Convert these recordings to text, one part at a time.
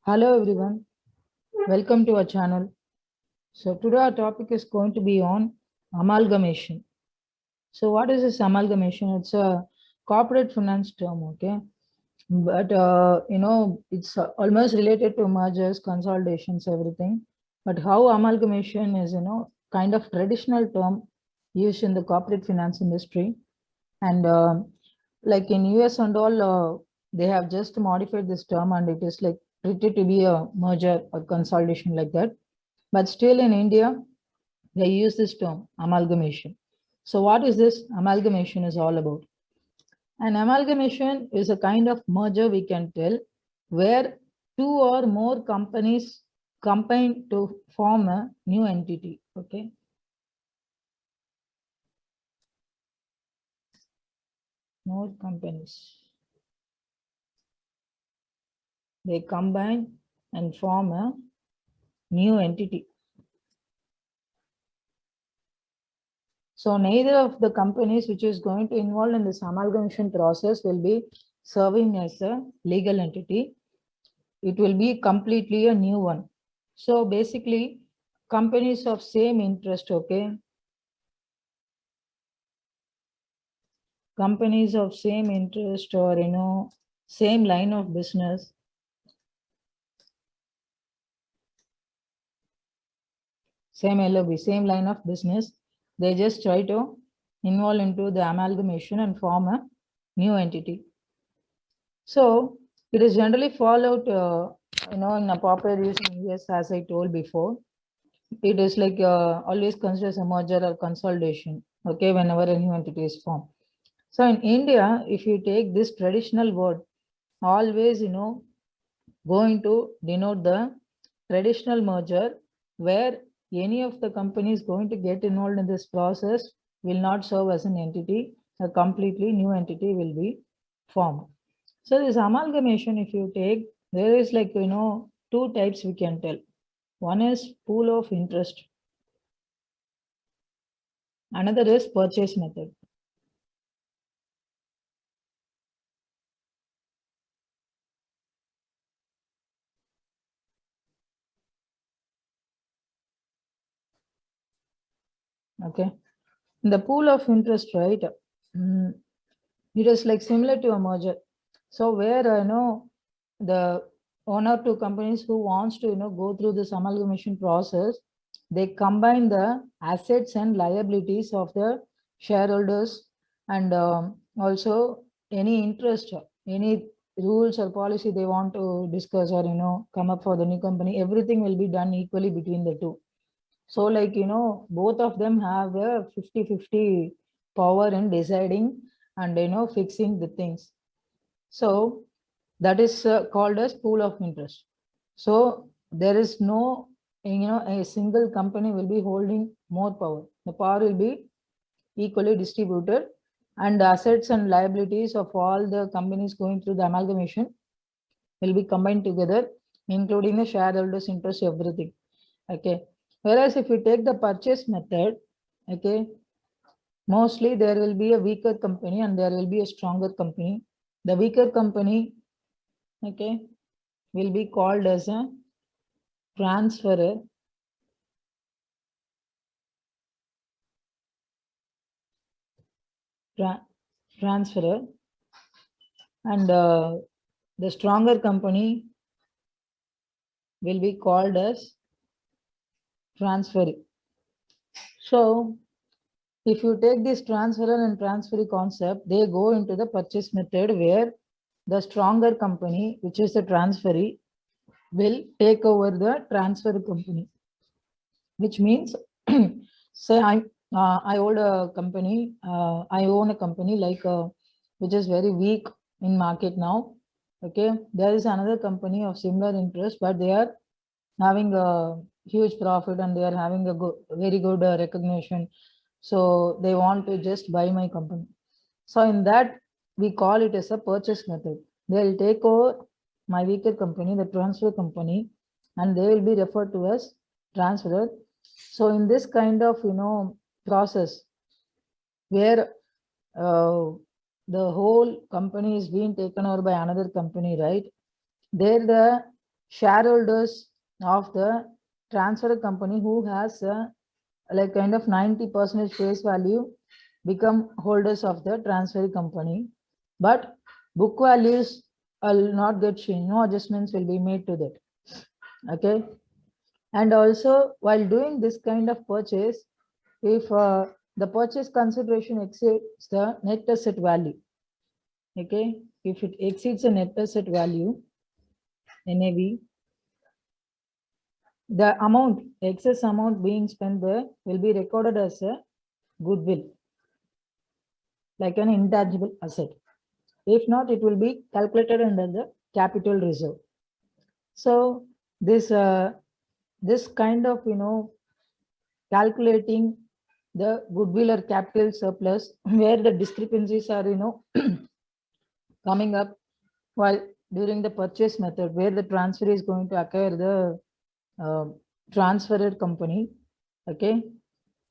Hello everyone, welcome to our channel. So today our topic is going to be on amalgamation. So what is this amalgamation? It's a corporate finance term, okay? But it's almost related to mergers, consolidations, everything. But how amalgamation is, kind of traditional term used in the corporate finance industry. And like in US and all, they have just modified this term and it is like treated to be a merger or consolidation like that. But still in India, they use this term amalgamation. So what is this amalgamation is all about? An amalgamation is a kind of merger, we can tell, where two or more companies combine to form a new entity. Okay. More companies. They combine and form a new entity. So neither of the companies which is going to involve in this amalgamation process will be serving as a legal entity. It will be completely a new one. So basically, companies of same interest, okay? Companies of same interest or, same line of business. Same LOB, same line of business. They just try to involve into the amalgamation and form a new entity. So it is generally followed, in a popular use in US, as I told before. It is like always considered as a merger or consolidation, okay, whenever a new entity is formed. So in India, if you take this traditional word, always, going to denote the traditional merger where any of the companies going to get involved in this process will not serve as an entity, a completely new entity will be formed. So this amalgamation, if you take, there is like, two types we can tell. One is pool of interest. Another is purchase method. Okay. The pool of interest, right? mm, It is like similar to a merger. So where, the one or two companies who wants to, go through this amalgamation process, they combine the assets and liabilities of the shareholders and also any interest, any rules or policy they want to discuss or, come up for the new company, everything will be done equally between the two. So like, both of them have a 50-50 power in deciding and, fixing the things. So that is called as pool of interest. So there is no, a single company will be holding more power. The power will be equally distributed and the assets and liabilities of all the companies going through the amalgamation will be combined together, including the shareholders' interest, everything. Okay. Whereas if you take the purchase method, okay, mostly there will be a weaker company and there will be a stronger company. The weaker company, okay, will be called as a transferor. Transferor, and the stronger company will be called as transferee. So if you take this transferor and transferee concept, they go into the purchase method where the stronger company, which is the transferee, will take over the transfer company, which means say I own a company, I own a company like which is very weak in market now. Okay, there is another company of similar interest, but they are having a huge profit and they are having a very good recognition. So they want to just buy my company. So in that, we call it as a purchase method. They'll take over my weaker company, the transfer company, and they will be referred to as transferor. So in this kind of, process where the whole company is being taken over by another company, right? There the shareholders of the transfer company who has like kind of 90% face value become holders of the transfer company, but book values will not get changed. No adjustments will be made to that. Okay. And also, while doing this kind of purchase, if the purchase consideration exceeds the net asset value, okay, if it exceeds the net asset value, NAV, the amount, excess amount being spent there will be recorded as a goodwill, like an intangible asset. If not, it will be calculated under the capital reserve. So this kind of calculating the goodwill or capital surplus where the discrepancies are coming up while during the purchase method where the transfer is going to occur the transferred company, okay,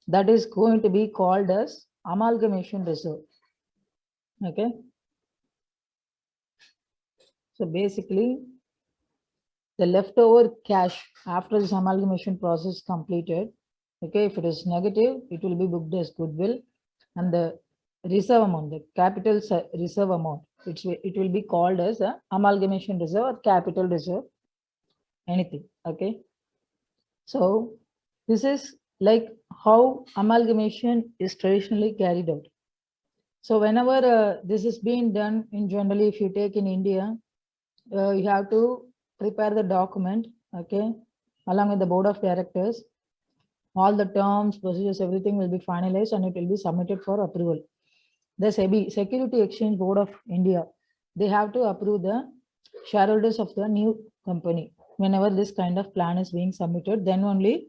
that is going to be called as amalgamation reserve. Okay, so basically the leftover cash after this amalgamation process completed, okay, if it is negative, it will be booked as goodwill, and the reserve amount, the capital reserve amount, it will be called as a amalgamation reserve or capital reserve, anything. Okay, so this is like how amalgamation is traditionally carried out. So whenever this is being done in generally, if you take in India, you have to prepare the document, okay, along with the board of directors. All the terms, procedures, everything will be finalized and it will be submitted for approval. The SEBI, Security Exchange Board of India, they have to approve the shareholders of the new company. Whenever this kind of plan is being submitted, then only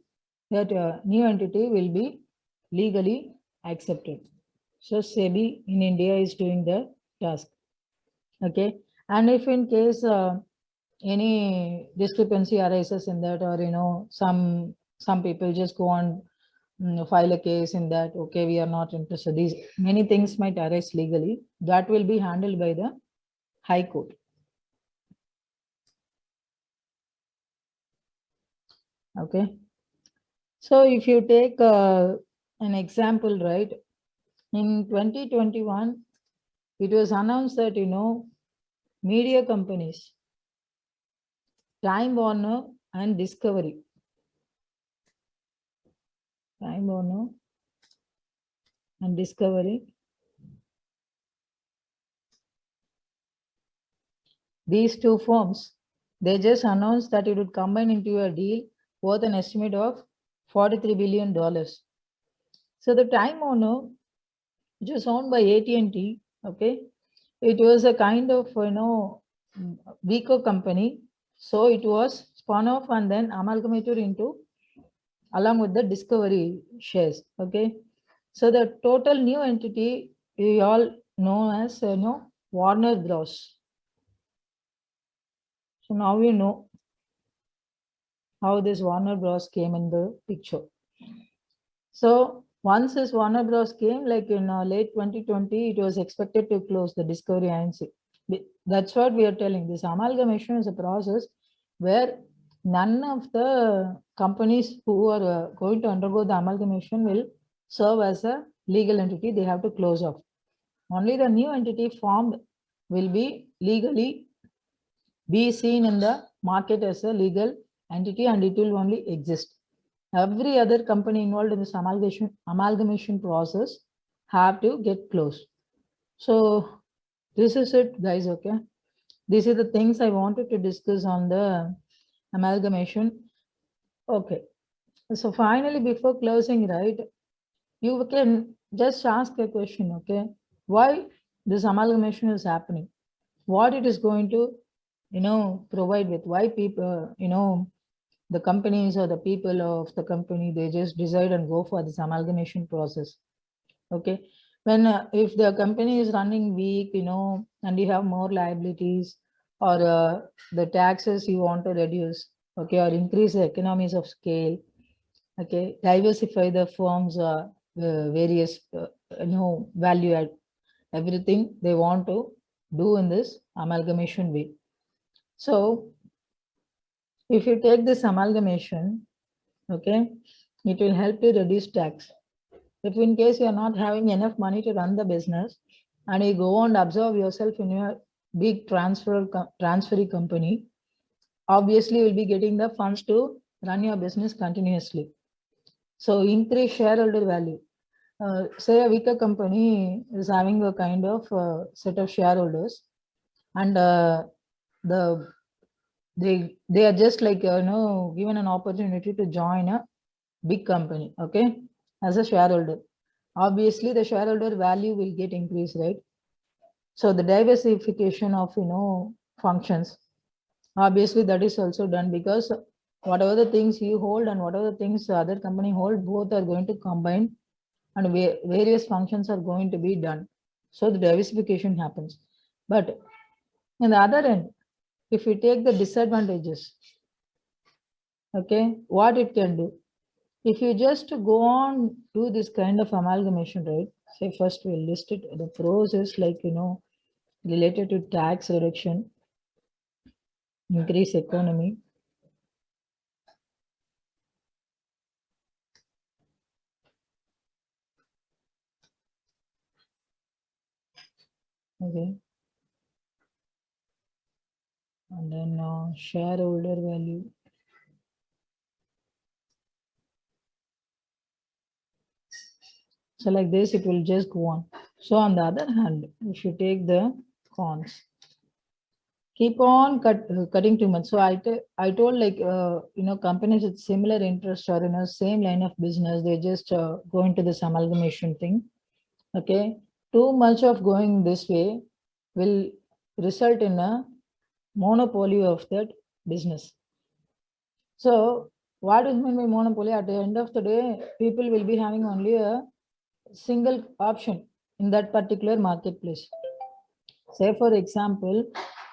that new entity will be legally accepted. So SEBI in India is doing the task. Okay, and if in case any discrepancy arises in that, or some people just go on file a case in that, okay, we are not interested, these many things might arise legally, that will be handled by the High Court. Okay, so if you take an example, right, in 2021 it was announced that media companies Time Warner and Discovery, Time Warner and Discovery, these two firms, they just announced that it would combine into a deal worth an estimate of $43 billion. So the Time Warner, which is owned by AT&T, okay, it was a kind of weaker company, so it was spun off and then amalgamated into along with the Discovery shares. Okay, so the total new entity we all know as Warner Bros. So now you know how this Warner Bros. Came in the picture. So once this Warner Bros. Came, like in late 2020, it was expected to close the Discovery INC. That's what we are telling. This amalgamation is a process where none of the companies who are going to undergo the amalgamation will serve as a legal entity. They have to close off. Only the new entity formed will be legally be seen in the market as a legal entity, and it will only exist. Every other company involved in this amalgamation process have to get closed. So this is it, guys. Okay, these are the things I wanted to discuss on the amalgamation. Okay, so finally, before closing, right, you can just ask a question. Okay, why this amalgamation is happening, what it is going to provide with, why people the companies or the people of the company, they just decide and go for this amalgamation process. Okay, when if the company is running weak, and you have more liabilities, or the taxes you want to reduce, okay, or increase the economies of scale, okay, diversify the firms, various value add, everything they want to do in this amalgamation way. So If you take this amalgamation, okay, it will help you reduce tax. If in case you are not having enough money to run the business and you go and observe yourself in your big transferee company, obviously you will be getting the funds to run your business continuously. So increase shareholder value. Say a weaker company is having a kind of set of shareholders, and the they are just like given an opportunity to join a big company, okay, as a shareholder. Obviously, the shareholder value will get increased, right? So the diversification of functions, obviously that is also done, because whatever the things you hold and whatever the things the other company hold, both are going to combine, and various functions are going to be done. So the diversification happens. But on the other end, if we take the disadvantages, okay, what it can do, if you just go on do this kind of amalgamation, right? Say first we'll list it. The pros is like related to tax reduction, increase economy, okay, and then shareholder value. So like this, it will just go on. So on the other hand, if you take the cons, keep on cutting too much. So I told like companies with similar interest or same line of business, they just go into this amalgamation thing. Okay, too much of going this way will result in a monopoly of that business. So what is meant by monopoly? At the end of the day, people will be having only a single option in that particular marketplace. Say for example,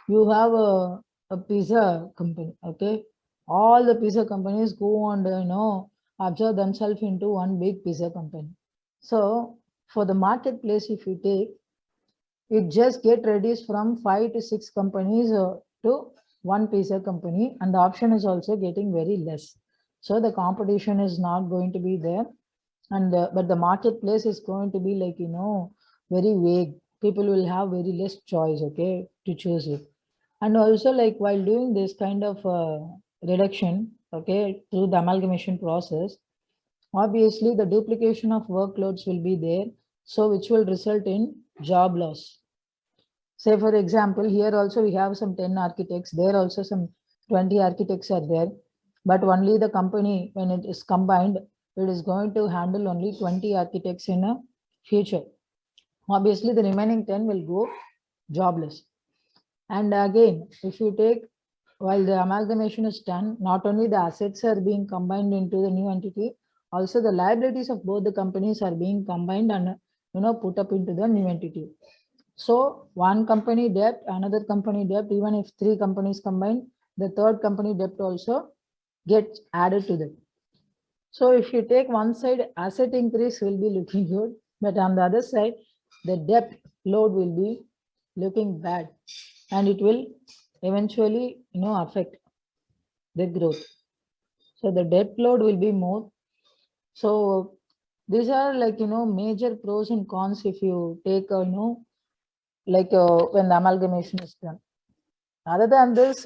you have a pizza company, okay? All the pizza companies go and observe themselves into one big pizza company. So for the marketplace, if you take, it just get reduced from 5 to 6 companies to one pizza company, and the option is also getting very less. So the competition is not going to be there, and but the marketplace is going to be like very vague. People will have very less choice, okay, to choose it. And also like while doing this kind of reduction, okay, through the amalgamation process, obviously the duplication of workloads will be there, so which will result in job loss. Say for example, here also we have some 10 architects, there also some 20 architects are there, but only the company, when it is combined, it is going to handle only 20 architects in a future. Obviously, the remaining 10 will go jobless. And again, if you take, while the amalgamation is done, not only the assets are being combined into the new entity, also the liabilities of both the companies are being combined and put up into the new entity. So one company debt, another company debt, even if 3 companies combine, the third company debt also gets added to them. So if you take one side, asset increase will be looking good, but on the other side, the debt load will be looking bad, and it will eventually affect the growth. So the debt load will be more. So these are like major pros and cons if you take like when the amalgamation is done. Other than this,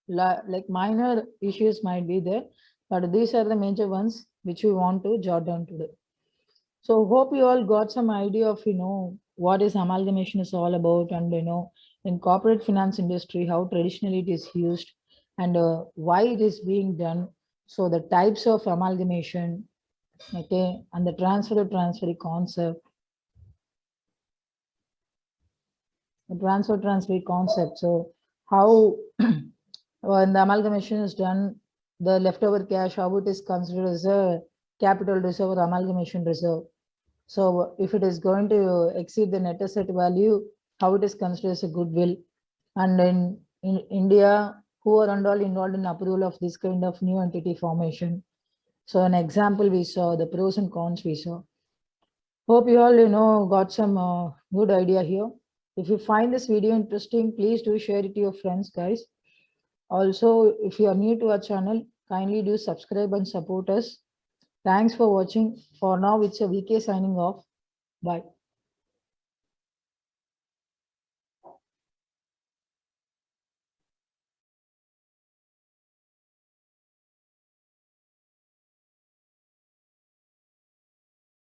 like minor issues might be there, but these are the major ones which we want to jot down today. So hope you all got some idea of what is amalgamation is all about, and in corporate finance industry how traditionally it is used, and why it is being done. So the types of amalgamation, okay, and the transfer to transfer concept, the transfer concept. So how when the amalgamation is done, the leftover cash, how it is considered as a capital reserve or amalgamation reserve. So if it is going to exceed the net asset value, how it is considered as a goodwill. And in India, who are and all involved in approval of this kind of new entity formation. So an example we saw, the pros and cons we saw. Hope you all got some good idea here. If you find this video interesting, please do share it to your friends, guys. Also, if you are new to our channel, kindly do subscribe and support us. Thanks for watching. For now, it's a VK signing off. Bye.